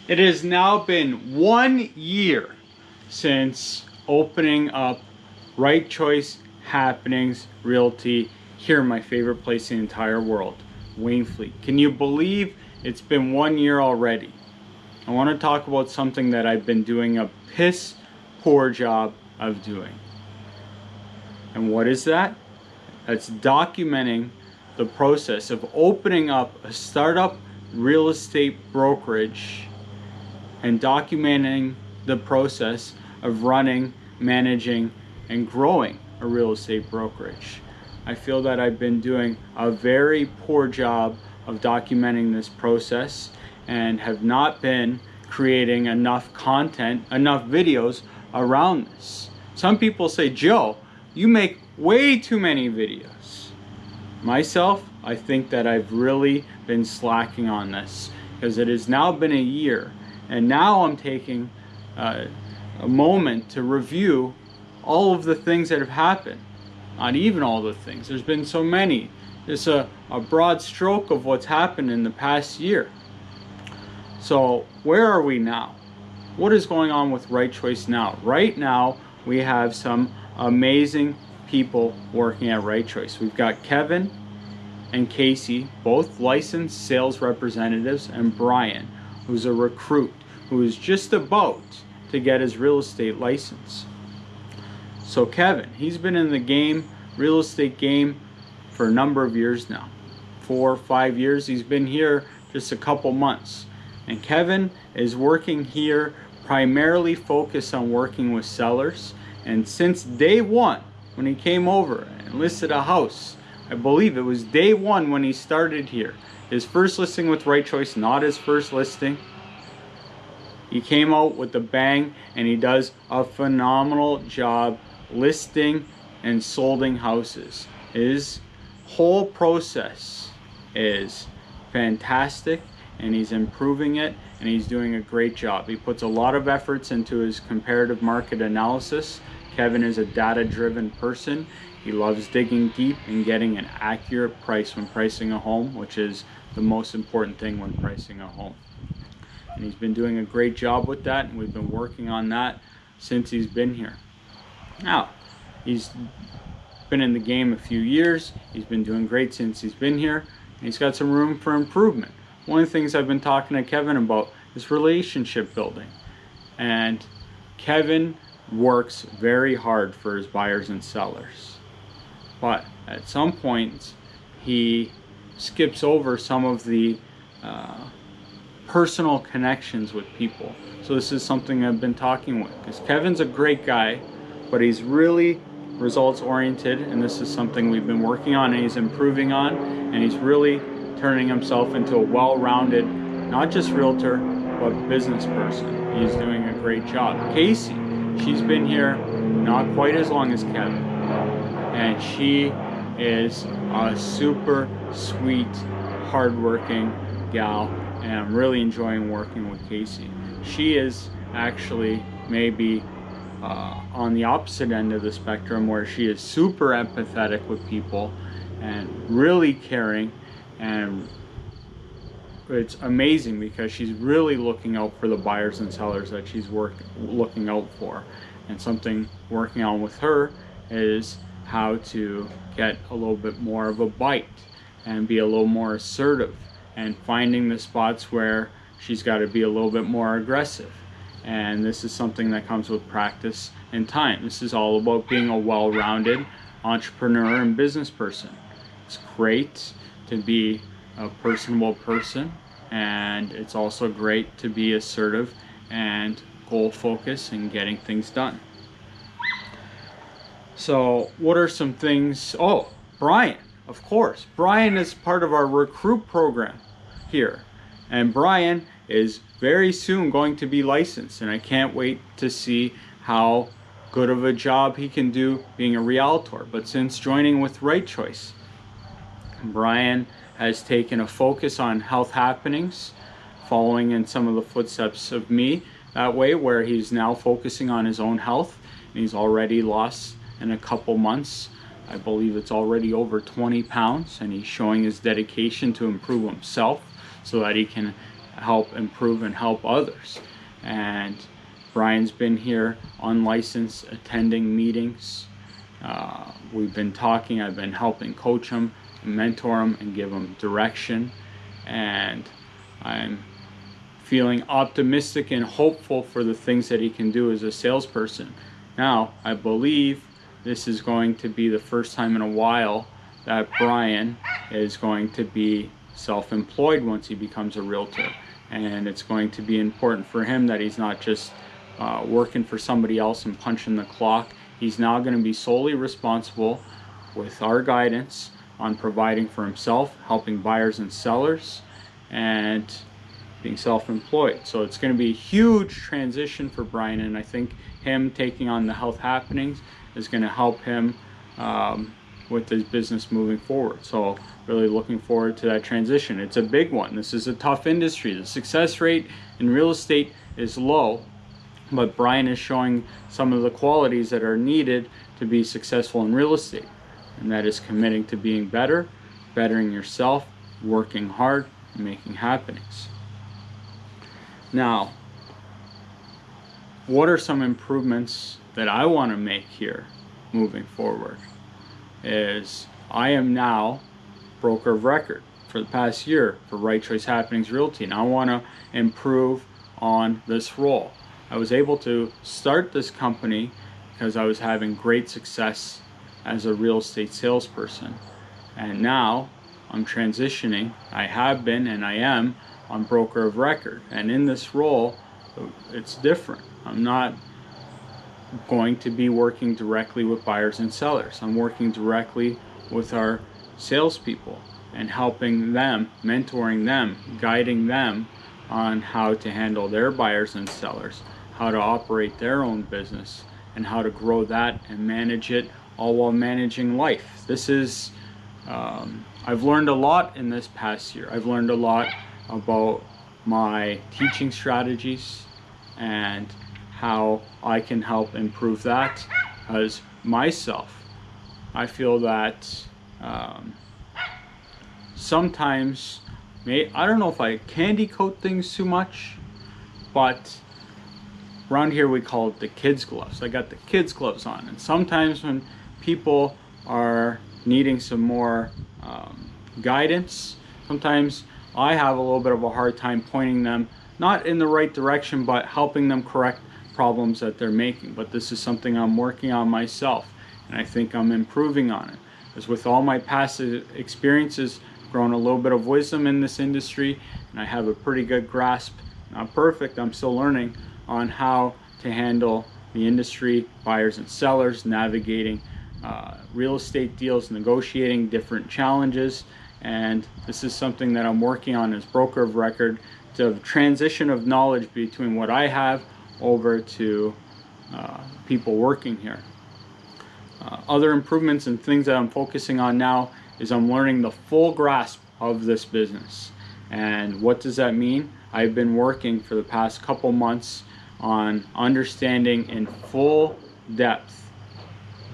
It has now been 1 year since opening up Right Choice Happenings Realty here in my favorite place in the entire world, Wainfleet. Can you believe it's been 1 year already? I want to talk about something that I've been doing a piss poor job of doing. And what is that? That's documenting the process of opening up a startup real estate brokerage and documenting the process of running, managing, and growing a real estate brokerage. I feel that I've been doing a very poor job of documenting this process and have not been creating enough content, enough videos around this. Some people say, Joe, you make way too many videos. Myself, I think that I've really been slacking on this because it has now been a year. And now I'm taking a moment to review all of the things that have happened. Not even all the things. There's been so many. It's a broad stroke of what's happened in the past year. So where are we now? What is going on with Right Choice now? Right now, we have some amazing people working at Right Choice. We've got Kevin and Casey, both licensed sales representatives, and Brian, who's a recruit, who is just about to get his real estate license. So Kevin, he's been in the game, real estate game, for a number of years now. 4 or 5 years. He's been here just a couple months. And Kevin is working here primarily focused on working with sellers. And since day one, when he came over and listed a house, I believe it was day one when he started here, his first listing with Right Choice, not his first listing, he came out with a bang, and he does a phenomenal job listing and solding houses. His whole process is fantastic, and he's improving it, and he's doing a great job. He puts a lot of efforts into his comparative market analysis. Kevin is a data-driven person. He loves digging deep and getting an accurate price when pricing a home, which is the most important thing when pricing a home. And he's been doing a great job with that, and we've been working on that since he's been here. Now, he's been in the game a few years. He's been doing great since he's been here, and he's got some room for improvement. One of the things I've been talking to Kevin about is relationship building. And Kevin works very hard for his buyers and sellers. But at some point, he skips over some of the personal connections with people. So this is something I've been talking with, because Kevin's a great guy, but he's really results oriented, and this is something we've been working on and he's improving on, and he's really turning himself into a well-rounded, not just realtor, but business person. He's doing a great job. Casey, she's been here not quite as long as Kevin, and she is a super sweet, hardworking gal, and I'm really enjoying working with Casey. She is actually maybe on the opposite end of the spectrum, where she is super empathetic with people and really caring, and it's amazing because she's really looking out for the buyers and sellers that she's looking out for. And something working on with her is how to get a little bit more of a bite and be a little more assertive, and finding the spots where she's got to be a little bit more aggressive. And this is something that comes with practice and time. This is all about being a well-rounded entrepreneur and business person. It's great to be a personable person, and it's also great to be assertive and goal-focused and getting things done. So what are some things? Oh, Brian, of course. Brian is part of our recruit program here, and Brian is very soon going to be licensed, and I can't wait to see how good of a job he can do being a realtor. But since joining with Right Choice, Brian has taken a focus on health happenings, following in some of the footsteps of me that way, where he's now focusing on his own health, and he's already lost in a couple months, I believe it's already over 20 pounds, and he's showing his dedication to improve himself so that he can help improve and help others. And Brian's been here unlicensed, attending meetings. We've been talking, I've been helping coach him, mentor him, and give him direction. And I'm feeling optimistic and hopeful for the things that he can do as a salesperson. Now, I believe this is going to be the first time in a while that Brian is going to be self-employed once he becomes a realtor. And it's going to be important for him that he's not just working for somebody else and punching the clock. He's now going to be solely responsible with our guidance on providing for himself, helping buyers and sellers, and being self-employed. So it's going to be a huge transition for Brian, and I think him taking on the health happenings is going to help him with his business moving forward. So really looking forward to that transition. It's a big one. This is a tough industry. The success rate in real estate is low, but Brian is showing some of the qualities that are needed to be successful in real estate, and that is committing to being better, bettering yourself, working hard, and making happenings. Now, what are some improvements that I want to make here moving forward? Is I am now broker of record for the past year for RightChoice Happenings Realty, and I want to improve on this role. I was able to start this company because I was having great success as a real estate salesperson, and now I'm transitioning. I have been and I am on broker of record, and in this role it's different. I'm not going to be working directly with buyers and sellers. I'm working directly with our salespeople and helping them, mentoring them, guiding them on how to handle their buyers and sellers, how to operate their own business, and how to grow that and manage it, all while managing life. This is I've learned a lot in this past year. I've learned a lot about my teaching strategies and how I can help improve that as myself. I feel that sometimes, I don't know if I candy coat things too much, but around here we call it the kids gloves. I got the kids gloves on, and sometimes when people are needing some more guidance, sometimes I have a little bit of a hard time pointing them not in the right direction, but helping them correct problems that they're making. But this is something I'm working on myself, and I think I'm improving on it. Because with all my past experiences, grown a little bit of wisdom in this industry, and I have a pretty good grasp, not perfect, I'm still learning on how to handle the industry, buyers and sellers, navigating real estate deals, negotiating different challenges. And this is something that I'm working on as broker of record, to transition of knowledge between what I have over to people working here. Other improvements and things that I'm focusing on now is I'm learning the full grasp of this business. And what does that mean? I've been working for the past couple months on understanding in full depth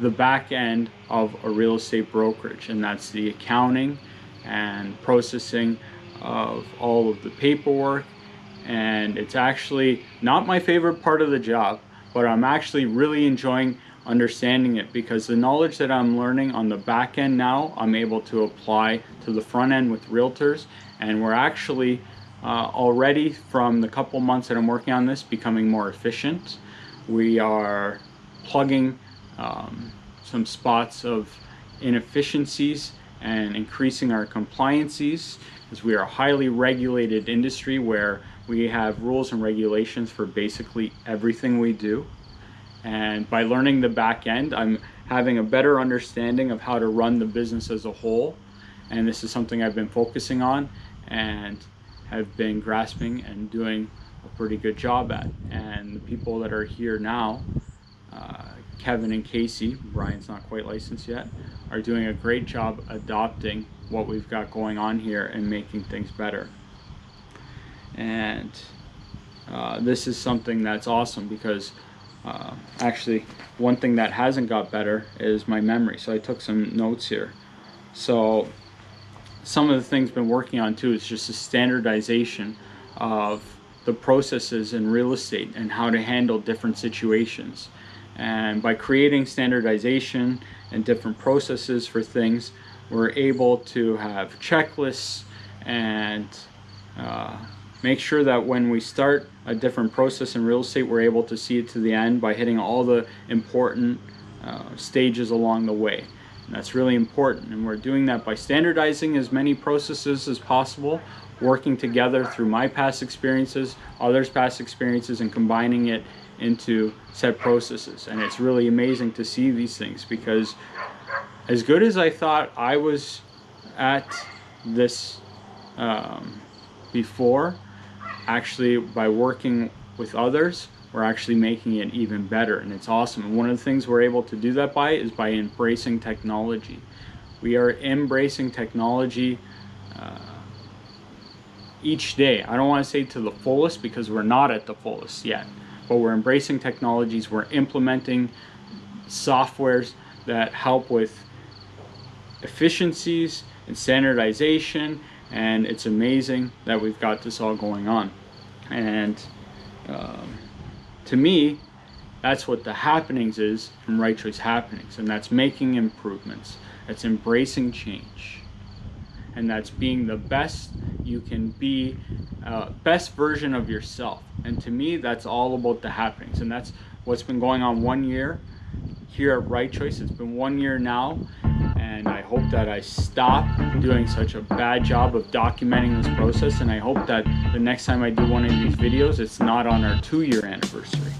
the back end of a real estate brokerage, and that's the accounting and processing of all of the paperwork. And it's actually not my favorite part of the job, but I'm actually really enjoying understanding it, because the knowledge that I'm learning on the back end now, I'm able to apply to the front end with realtors. And we're actually already, from the couple months that I'm working on this, becoming more efficient. We are plugging some spots of inefficiencies and increasing our compliancies, as we are a highly regulated industry where we have rules and regulations for basically everything we do. And by learning the back end, I'm having a better understanding of how to run the business as a whole. And this is something I've been focusing on and have been grasping and doing a pretty good job at. And the people that are here now, Kevin and Casey, Brian's not quite licensed yet, are doing a great job adopting what we've got going on here and making things better. And this is something that's awesome, because actually one thing that hasn't got better is my memory. So I took some notes here. So some of the things I've been working on too is just the standardization of the processes in real estate and how to handle different situations. And by creating standardization and different processes for things, we're able to have checklists and make sure that when we start a different process in real estate, we're able to see it to the end by hitting all the important stages along the way. And that's really important, and we're doing that by standardizing as many processes as possible, working together through my past experiences, others' past experiences, and combining it into set processes. And it's really amazing to see these things, because as good as I thought I was at this before, actually by working with others, we're actually making it even better, and it's awesome. And one of the things we're able to do that by is by embracing technology. We are embracing technology each day. I don't want to say to the fullest, because we're not at the fullest yet, but we're embracing technologies. We're implementing softwares that help with efficiencies and standardization, and it's amazing that we've got this all going on. And to me, that's what the happenings is from Right Choice Happenings, and that's making improvements, that's embracing change, and that's being the best you can be, best version of yourself. And to me, that's all about the happenings, and that's what's been going on 1 year here at Right Choice. It's been 1 year now, and I hope that I stop doing such a bad job of documenting this process, and I hope that the next time I do one of these videos, it's not on our 2-year anniversary.